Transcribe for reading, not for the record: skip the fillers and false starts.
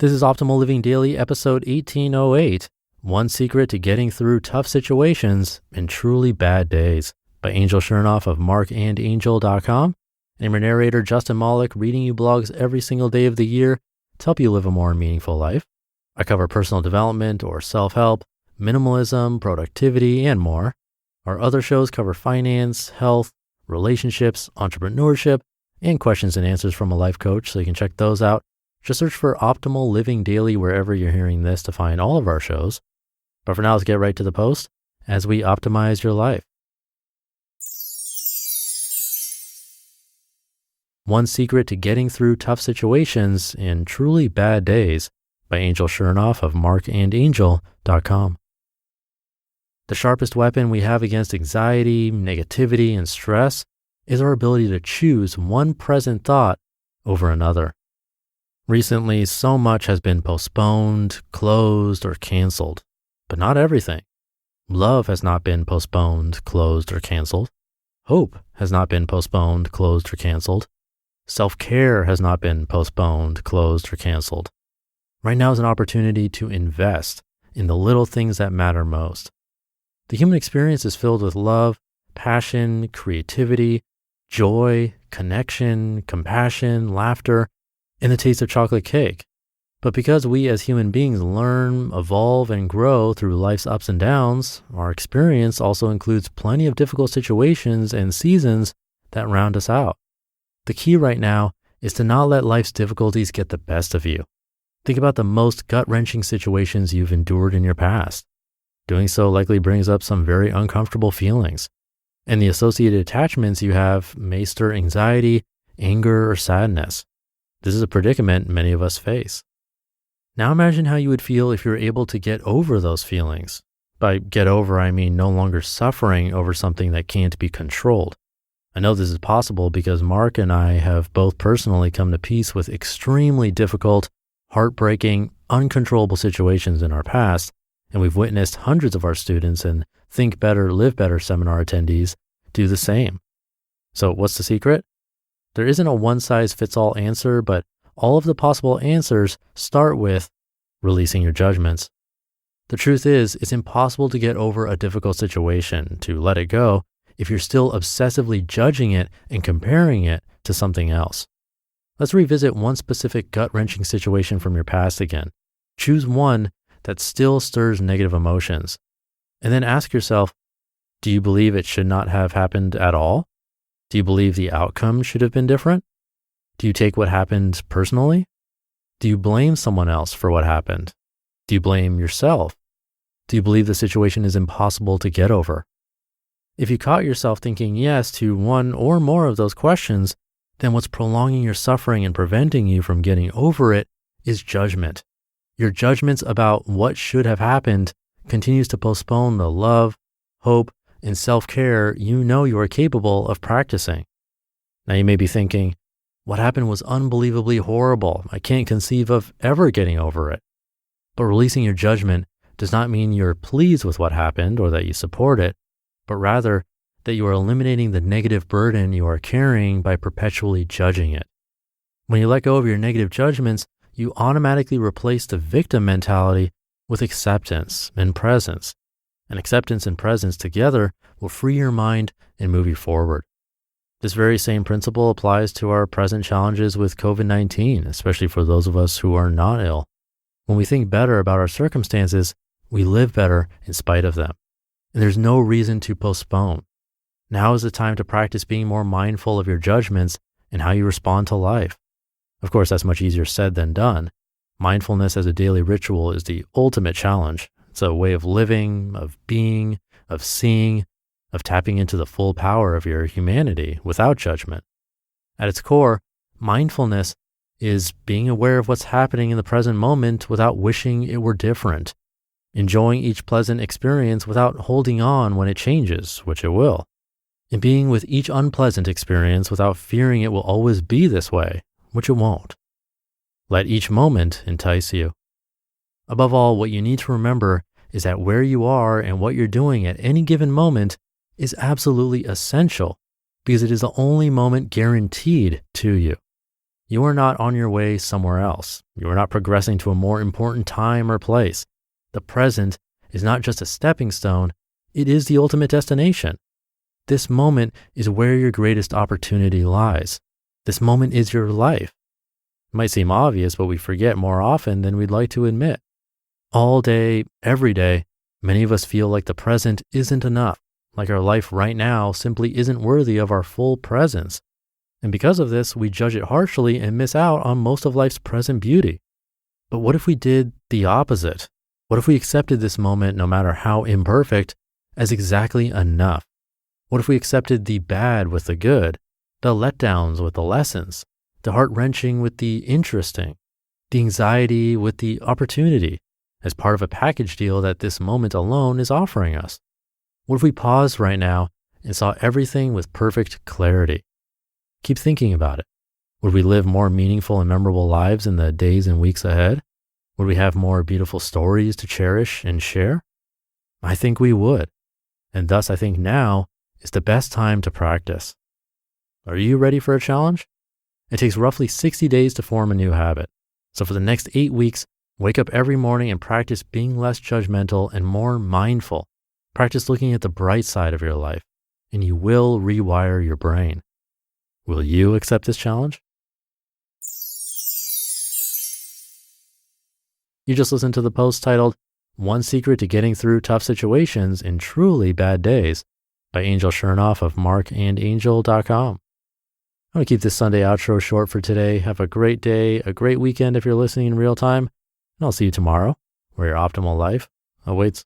This is Optimal Living Daily, episode 1808, One Secret to Getting Through Tough Situations in Truly Bad Days, by Angel Chernoff of marcandangel.com. I'm your narrator, Justin Malik, reading you blogs every single day of the year to help you live a more meaningful life. I cover personal development or self-help, minimalism, productivity, and more. Our other shows cover finance, health, relationships, entrepreneurship, and questions and answers from a life coach, so you can check those out. Just search for Optimal Living Daily wherever you're hearing this to find all of our shows. But for now, let's get right to the post as we optimize your life. One Secret to Getting Through Tough Situations in Truly Bad Days, by Angel Chernoff of marcandangel.com. The sharpest weapon we have against anxiety, negativity, and stress is our ability to choose one present thought over another. Recently, so much has been postponed, closed, or canceled, but not everything. Love has not been postponed, closed, or canceled. Hope has not been postponed, closed, or canceled. Self-care has not been postponed, closed, or canceled. Right now is an opportunity to invest in the little things that matter most. The human experience is filled with love, passion, creativity, joy, connection, compassion, laughter, and the taste of chocolate cake. But because we as human beings learn, evolve, and grow through life's ups and downs, our experience also includes plenty of difficult situations and seasons that round us out. The key right now is to not let life's difficulties get the best of you. Think about the most gut-wrenching situations you've endured in your past. Doing so likely brings up some very uncomfortable feelings, and the associated attachments you have may stir anxiety, anger, or sadness. This is a predicament many of us face. Now imagine how you would feel if you're able to get over those feelings. By get over, I mean no longer suffering over something that can't be controlled. I know this is possible because Marc and I have both personally come to peace with extremely difficult, heartbreaking, uncontrollable situations in our past, and we've witnessed hundreds of our students and Think Better, Live Better seminar attendees do the same. So what's the secret? There isn't a one-size-fits-all answer, but all of the possible answers start with releasing your judgments. The truth is, it's impossible to get over a difficult situation, to let it go, if you're still obsessively judging it and comparing it to something else. Let's revisit one specific gut-wrenching situation from your past again. Choose one that still stirs negative emotions. And then ask yourself, do you believe it should not have happened at all? Do you believe the outcome should have been different? Do you take what happened personally? Do you blame someone else for what happened? Do you blame yourself? Do you believe the situation is impossible to get over? If you caught yourself thinking yes to one or more of those questions, then what's prolonging your suffering and preventing you from getting over it is judgment. Your judgments about what should have happened continues to postpone the love, hope, and self-care you know you are capable of practicing. Now you may be thinking, what happened was unbelievably horrible. I can't conceive of ever getting over it. But releasing your judgment does not mean you're pleased with what happened or that you support it, but rather that you are eliminating the negative burden you are carrying by perpetually judging it. When you let go of your negative judgments, you automatically replace the victim mentality with acceptance and presence. And acceptance and presence together will free your mind and move you forward. This very same principle applies to our present challenges with COVID-19, especially for those of us who are not ill. When we think better about our circumstances, we live better in spite of them. And there's no reason to postpone. Now is the time to practice being more mindful of your judgments and how you respond to life. Of course, that's much easier said than done. Mindfulness as a daily ritual is the ultimate challenge. It's a way of living, of being, of seeing, of tapping into the full power of your humanity without judgment. At its core, mindfulness is being aware of what's happening in the present moment without wishing it were different, enjoying each pleasant experience without holding on when it changes, which it will, and being with each unpleasant experience without fearing it will always be this way, which it won't. Let each moment entice you. Above all, what you need to remember is that where you are and what you're doing at any given moment is absolutely essential because it is the only moment guaranteed to you. You are not on your way somewhere else. You are not progressing to a more important time or place. The present is not just a stepping stone, it is the ultimate destination. This moment is where your greatest opportunity lies. This moment is your life. It might seem obvious, but we forget more often than we'd like to admit. All day, every day, many of us feel like the present isn't enough, like our life right now simply isn't worthy of our full presence. And because of this, we judge it harshly and miss out on most of life's present beauty. But what if we did the opposite? What if we accepted this moment, no matter how imperfect, as exactly enough? What if we accepted the bad with the good, the letdowns with the lessons, the heart-wrenching with the interesting, the anxiety with the opportunity, as part of a package deal that this moment alone is offering us? What if we paused right now and saw everything with perfect clarity? Keep thinking about it. Would we live more meaningful and memorable lives in the days and weeks ahead? Would we have more beautiful stories to cherish and share? I think we would. And thus I think now is the best time to practice. Are you ready for a challenge? It takes roughly 60 days to form a new habit. So for the next 8 weeks, wake up every morning and practice being less judgmental and more mindful. Practice looking at the bright side of your life, and you will rewire your brain. Will you accept this challenge? You just listened to the post titled, "One Secret to Getting Through Tough Situations in Truly Bad Days" by Angel Chernoff of marcandangel.com. I'm going to keep this Sunday outro short for today. Have a great day, a great weekend if you're listening in real time, and I'll see you tomorrow where your optimal life awaits.